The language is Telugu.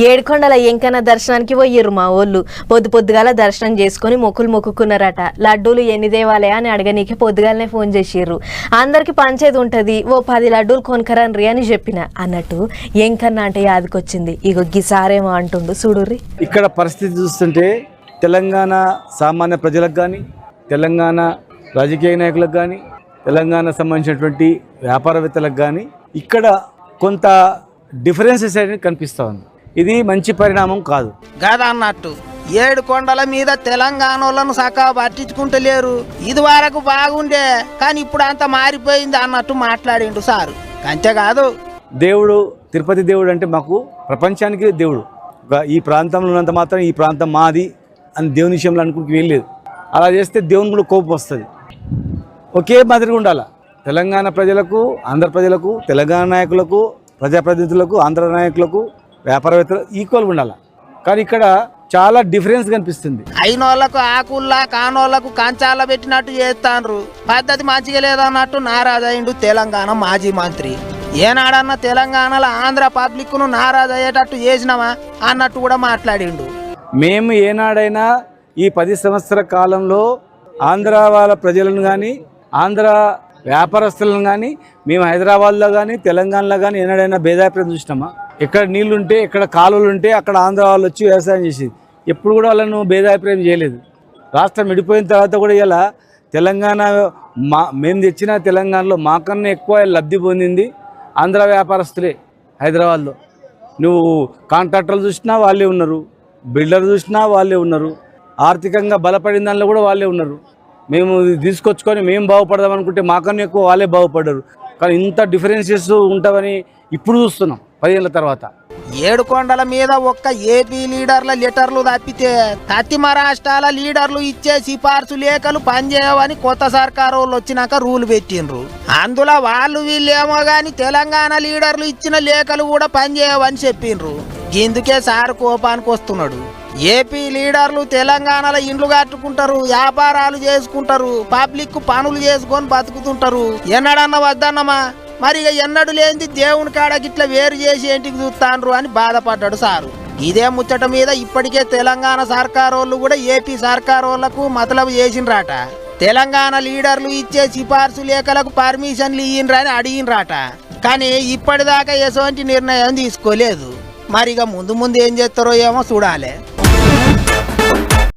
ఏడుకొండల ఎంకన్న దర్శనానికి పోయిర్రు మా ఓళ్ళు. పొద్దుగాల దర్శనం చేసుకుని మొక్కులు మొక్కుకున్నారట. లడ్డూలు ఎన్ని దేవాలే అని అడగనీకే పొద్దుగాలనే ఫోన్ చేసిర్రు. అందరికి పంచేది ఉంటది, ఓ 10 లడ్డూలు కొనుకరన్రి అని చెప్పిన అన్నట్టు ఎంకన్న అంటే యాదికొచ్చింది. ఇగో గిసారేమో అంటుండు చూడుర్రి. ఇక్కడ పరిస్థితి చూస్తుంటే తెలంగాణ సామాన్య ప్రజలకు కానీ, తెలంగాణ రాజకీయ నాయకులకు కానీ, తెలంగాణ సంబంధించినటువంటి వ్యాపారవేత్తలకు కానీ ఇక్కడ కొంత డిఫరెన్సెస్ అనేది కనిపిస్తూ ఉంది. ఇది మంచి పరిణామం కాదు గదా అన్నట్టు. 7 కొండల మీద తెలంగాణలను సకా పట్టించుకుంటలేరు. ఇది వరకు బాగుండే కానీ ఇప్పుడు అంతా మారిపోయింది అన్నట్టు మాట్లాడిండు సారు. అంతేకాదు, దేవుడు తిరుపతి దేవుడు అంటే మాకు ప్రపంచానికి దేవుడు. ఈ ప్రాంతంలో ఉన్నంత మాత్రం ఈ ప్రాంతం మాది అని దేవుని విషయంలో అనుకుంటూ వెళ్ళలేదు. అలా చేస్తే దేవుని కూడా కోపం వస్తుంది. ఒకే మాదిరిగా ఉండాలి. తెలంగాణ ప్రజలకు, ఆంధ్ర ప్రజలకు, తెలంగాణ నాయకులకు, ప్రజాప్రతినిధులకు, ఆంధ్ర నాయకులకు, వ్యాపారవేత్తలు ఈక్వల్గా ఉండాలి. కానీ ఇక్కడ చాలా డిఫరెన్స్ కనిపిస్తుంది. అయినోళ్లకు ఆకుల్లా, కానోళ్లకు కంచాల పెట్టినట్టు చేస్తాండ్రు. పద్ధతి మంచిగా లేదన్నట్టు నారాజయిండు తెలంగాణ మాజీ మంత్రి. ఏనాడన్నా తెలంగాణలో ఆంధ్ర పబ్లిక్ ను నారాజయ్యేటట్టు చేసినామా అన్నట్టు కూడా మాట్లాడిండు. మేము ఏనాడైనా ఈ 10 సంవత్సరాల కాలంలో ఆంధ్ర వాళ్ళ ప్రజలను కానీ, ఆంధ్ర వ్యాపారస్తులను కానీ, మేము హైదరాబాద్లో కానీ, తెలంగాణలో కానీ ఏనాడైనా భేదాభిప్రాయం చూసినామా? ఎక్కడ నీళ్లు ఉంటే, ఎక్కడ కాలువలు ఉంటే అక్కడ ఆంధ్ర వాళ్ళు వచ్చి వ్యవసాయం చేసేది. ఎప్పుడు కూడా వాళ్ళను భేదాభిప్రాయం చేయలేదు. రాష్ట్రం విడిపోయిన తర్వాత కూడా ఇలా తెలంగాణ మేము తెచ్చిన తెలంగాణలో మాకన్నా ఎక్కువ లబ్ధి పొందింది ఆంధ్ర వ్యాపారస్తులే. హైదరాబాద్లో నువ్వు కాంట్రాక్టర్లు చూసినా వాళ్ళే ఉన్నారు, బిల్డర్ చూసినా వాళ్ళే ఉన్నారు, ఆర్థికంగా బలపడిన దానిలో కూడా వాళ్ళే ఉన్నారు. మేము తీసుకొచ్చుకొని మేము బాగుపడదాం అనుకుంటే మాకన్నా ఎక్కువ వాళ్ళే బాగుపడ్డారు. కానీ ఇంత డిఫరెన్సెస్ ఉంటామని ఇప్పుడు చూస్తున్నాం 10 ఏళ్ళ తర్వాత. 7 కొండల మీద ఒక్క ఏపీ లీడర్ల లెటర్లు తప్పితే పశ్చిమ రాష్ట్రాల లీడర్లు ఇచ్చే సిఫార్సు లేఖలు పనిచేయవని కొత్త సర్కారు వాళ్ళు వచ్చినాక రూల్ పెట్టిండ్రు. అందులో వాళ్ళు వీళ్ళేమో గాని తెలంగాణ లీడర్లు ఇచ్చిన లేఖలు కూడా పనిచేయవని చెప్పిండ్రు. ఇందుకే సార్ కోపానికి వస్తున్నాడు. ఏపీ లీడర్లు తెలంగాణలో ఇండ్లు కట్టుకుంటారు, వ్యాపారాలు చేసుకుంటారు, పబ్లిక్ పనులు చేసుకొని బతుకుతుంటారు. ఎన్నడన్నా వద్దన్నమా? మరి ఎన్నడు లేనిది దేవుని కాడ గిట్ల వేరు చేసి ఏంటికి చూస్తాండ్రు అని బాధపడ్డాడు సారు. ఇదే ముచ్చట మీద ఇప్పటికే తెలంగాణ సర్కారు వాళ్ళు కూడా ఏపీ సర్కారు వాళ్లకు మతలబు చేసిండ్రాట. తెలంగాణ లీడర్లు ఇచ్చే సిఫార్సు లేఖలకు పర్మిషన్లు ఇయ్యిండ్రని అడిగినరాట. కానీ ఇప్పటిదాకా ఎటువంటి నిర్ణయం తీసుకోలేదు. మరి ఇక ముందు ఏం చేస్తారో ఏమో చూడాలి.